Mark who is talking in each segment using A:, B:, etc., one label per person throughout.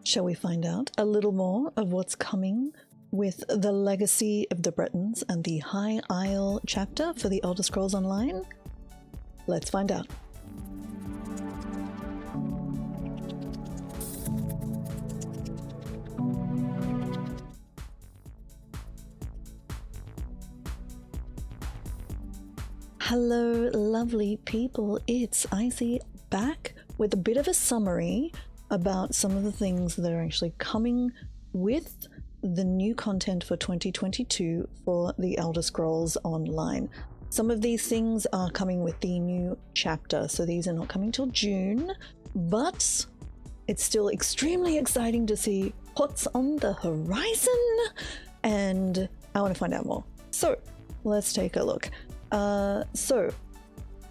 A: Shall we find out a little more of what's coming with the Legacy of the Bretons and the High Isle chapter for the Elder Scrolls Online? Let's find out. Hello, lovely people. It's Icy back with a bit of a summary about some of the things that are actually coming with the new content for 2022 for the Elder Scrolls Online. Some of these things are coming with the new chapter, so these are not coming till June, but it's still extremely exciting to see what's on the horizon, and I want to find out more. So let's take a look.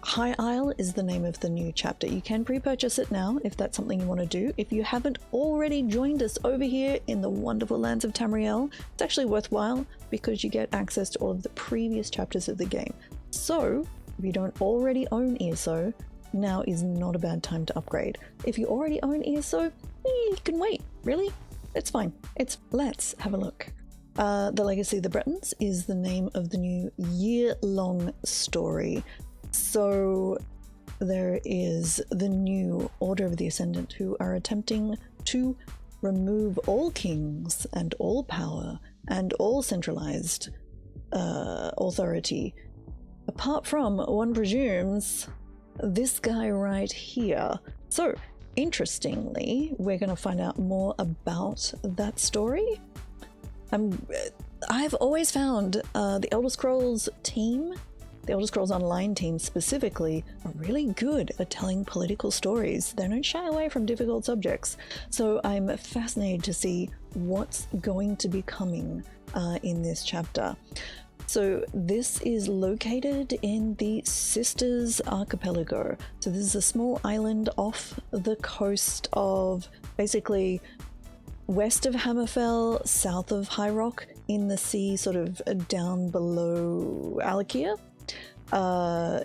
A: High Isle is the name of the new chapter. You can pre-purchase it now if that's something you want to do. If you haven't already joined us over here in the wonderful lands of Tamriel, it's actually worthwhile because you get access to all of the previous chapters of the game. So if you don't already own ESO, now is not a bad time to upgrade. If you already own ESO, you can wait. Really? It's fine. Let's have a look. The Legacy of the Bretons is the name of the new year-long story. So there is the new Order of the Ascendant, who are attempting to remove all kings and all power and all centralized authority, apart from, one presumes, this guy right here. So interestingly, we're going to find out more about that story. I've always found the Elder Scrolls team, the Elder Scrolls Online team specifically, are really good at telling political stories. They don't shy away from difficult subjects. So I'm fascinated to see what's going to be coming in this chapter. So this is located in the Sisters Archipelago. So this is a small island off the coast of basically west of Hammerfell, south of High Rock, in the sea, sort of down below Alakia.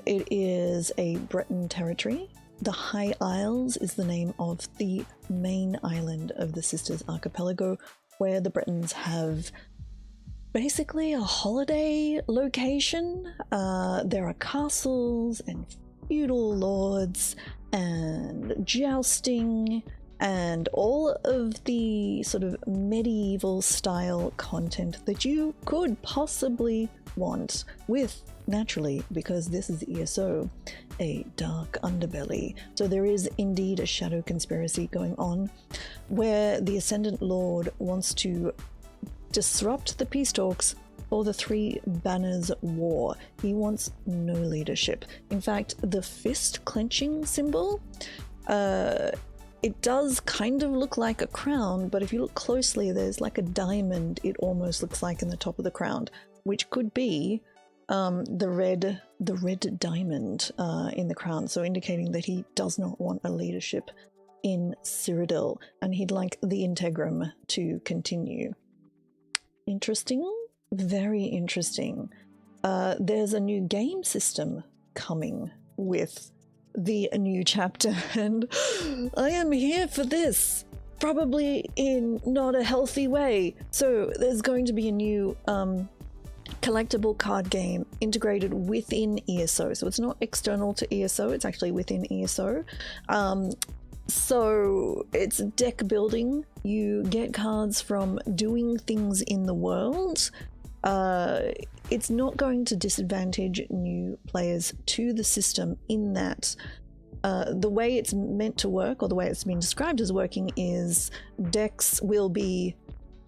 A: It is a Breton territory. The High Isles is the name of the main island of the Sisters Archipelago, where the Bretons have basically a holiday location. There are castles and feudal lords and jousting and all of the sort of medieval style content that you could possibly want with, naturally, because this is ESO, a dark underbelly. So there is indeed a shadow conspiracy going on where the Ascendant Lord wants to disrupt the peace talks for the Three Banners War. He wants no leadership. In fact, the fist clenching symbol, it does kind of look like a crown, but if you look closely, there's like a diamond, it almost looks like, in the top of the crown, which could be the red diamond in the crown, so indicating that he does not want a leadership in Cyrodiil, and he'd like the Integrum to continue. Interesting, very interesting. There's a new game system coming with the new chapter, and I am here for this, probably in not a healthy way. So there's going to be a new collectible card game integrated within ESO, so it's not external to ESO, it's actually within ESO. So it's deck building. You get cards from doing things in the world. It's not going to disadvantage new players to the system in that the way it's meant to work, or the way it's been described as working, is decks will be,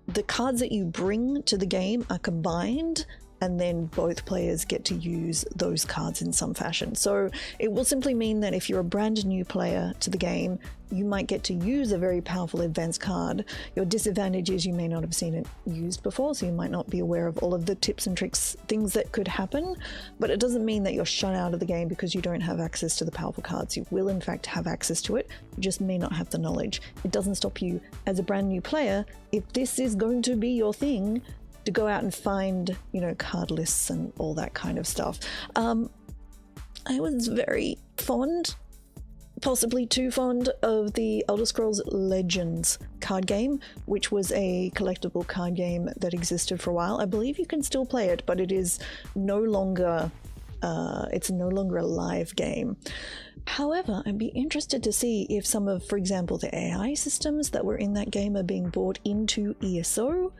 A: the cards that you bring to the game are combined, and then both players get to use those cards in some fashion. So it will simply mean that if you're a brand new player to the game, you might get to use a very powerful advanced card. Your disadvantage is you may not have seen it used before, so you might not be aware of all of the tips and tricks, things that could happen, but it doesn't mean that you're shut out of the game because you don't have access to the powerful cards. You will in fact have access to it, you just may not have the knowledge. It doesn't stop you as a brand new player, if this is going to be your thing, to go out and find, you know, card lists and all that kind of stuff. I was very fond possibly too fond of the Elder Scrolls Legends card game, which was a collectible card game that existed for a while. I believe you can still play it, but it is no longer it's no longer a live game. However, I'd be interested to see if some of, for example, the AI systems that were in that game are being brought into ESO.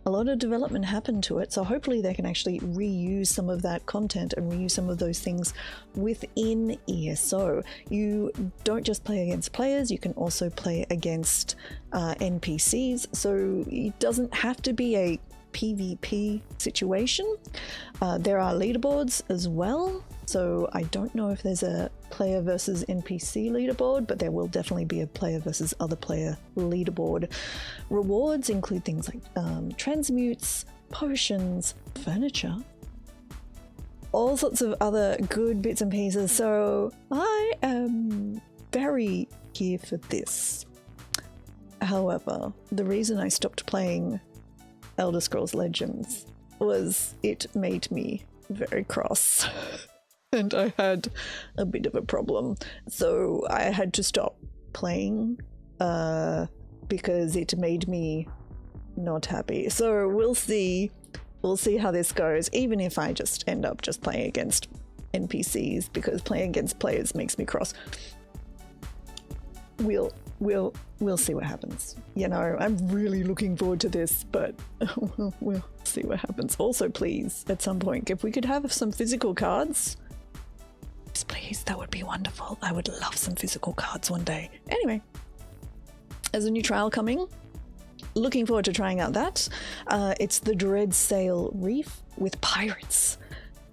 A: A lot of development happened to it, so hopefully they can actually reuse some of that content and reuse some of those things within ESO. You don't just play against players, you can also play against NPCs, so it doesn't have to be a PvP situation. There are leaderboards as well, so I don't know if there's a player versus NPC leaderboard, but there will definitely be a player versus other player leaderboard. Rewards include things like transmutes, potions, furniture, all sorts of other good bits and pieces, so I am very here for this. However, the reason I stopped playing Elder Scrolls Legends was it made me very cross and I had a bit of a problem, so I had to stop playing because it made me not happy. So we'll see how this goes, even if I just end up just playing against NPCs, because playing against players makes me cross. We'll see what happens. You know, I'm really looking forward to this, but we'll see what happens. Also, please, at some point, if we could have some physical cards, please, that would be wonderful. I would love some physical cards one day. Anyway, there's a new trial coming. Looking forward to trying out that. It's the Dread Sail Reef with pirates.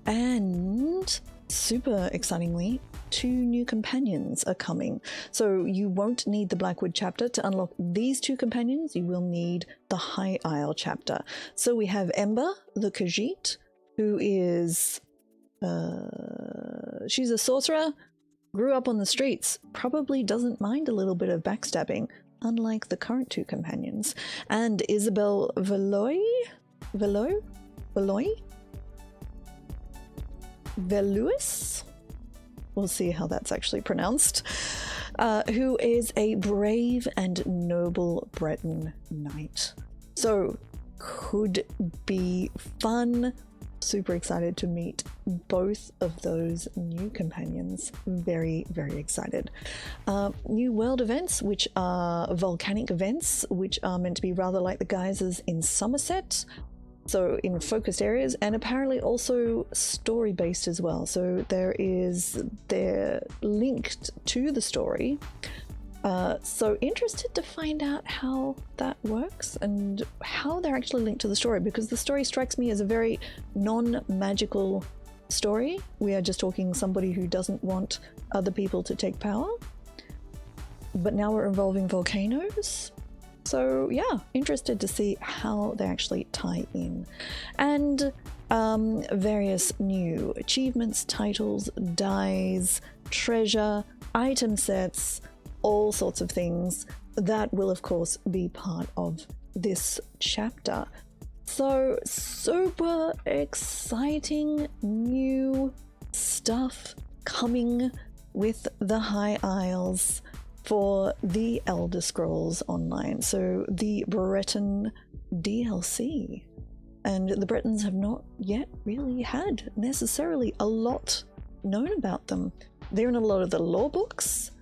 A: And super excitingly, 2 new companions are coming. So you won't need the Blackwood chapter to unlock these 2 companions. You will need the High Isle chapter. So we have Ember, the Khajiit, who is she's a sorcerer, grew up on the streets, probably doesn't mind a little bit of backstabbing, unlike the current 2 companions. And Isabel Veloy? Veluis? We'll see how that's actually pronounced. Who is a brave and noble Breton knight. So, could be fun. Super excited to meet both of those new companions. Very, very excited. New world events, which are volcanic events, which are meant to be rather like the geysers in Somerset. So in focused areas, and apparently also story-based as well. So they're linked to the story. So interested to find out how that works and how they're actually linked to the story, because the story strikes me as a very non-magical story. We are just talking somebody who doesn't want other people to take power. But now we're involving volcanoes. So yeah, interested to see how they actually tie in. And various new achievements, titles, dies, treasure, item sets, all sorts of things that will of course be part of this chapter. So super exciting new stuff coming with the High Isles for the Elder Scrolls Online. So the Breton DLC. And the Bretons have not yet really had necessarily a lot known about them. They're in a lot of the lore books.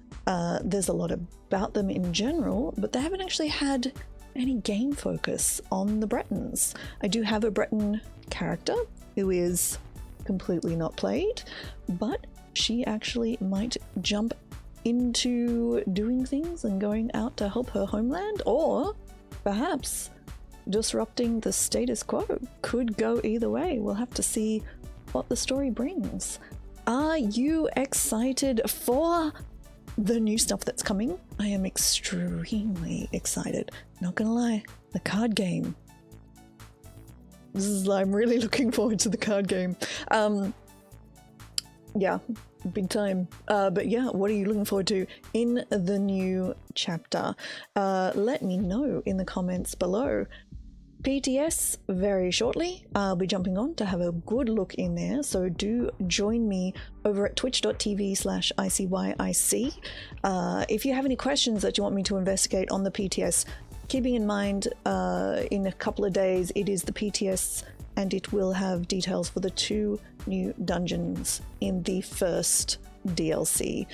A: There's a lot about them in general, but they haven't actually had any game focus on the Bretons. I do have a Breton character who is completely not played, but she actually might jump into doing things and going out to help her homeland, or perhaps disrupting the status quo. Could go either way. We'll have to see what the story brings. Are you excited for the new stuff that's coming? I am extremely excited. Not gonna lie, the card game. I'm really looking forward to the card game. Yeah, big time. But yeah, what are you looking forward to in the new chapter? Let me know in the comments below. PTS very shortly. I'll be jumping on to have a good look in there, so do join me over at twitch.tv/ICYIC. If you have any questions that you want me to investigate on the PTS, keeping in mind in a couple of days it is the PTS, and it will have details for the 2 new dungeons in the first DLC.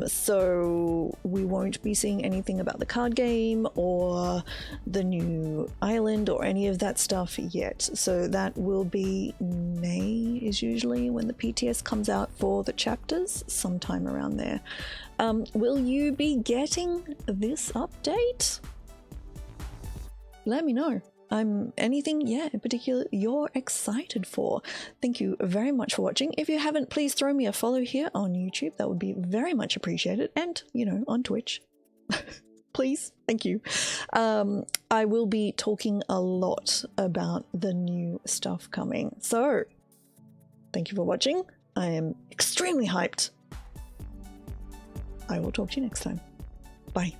A: So we won't be seeing anything about the card game or the new island or any of that stuff yet. So that will be May is usually when the PTS comes out for the chapters, sometime around there. Will you be getting this update? Let me know. Anything, in particular you're excited for. Thank you very much for watching. If you haven't, please throw me a follow here on YouTube. That would be very much appreciated. And, on Twitch. Please. Thank you. I will be talking a lot about the new stuff coming. So, thank you for watching. I am extremely hyped. I will talk to you next time. Bye.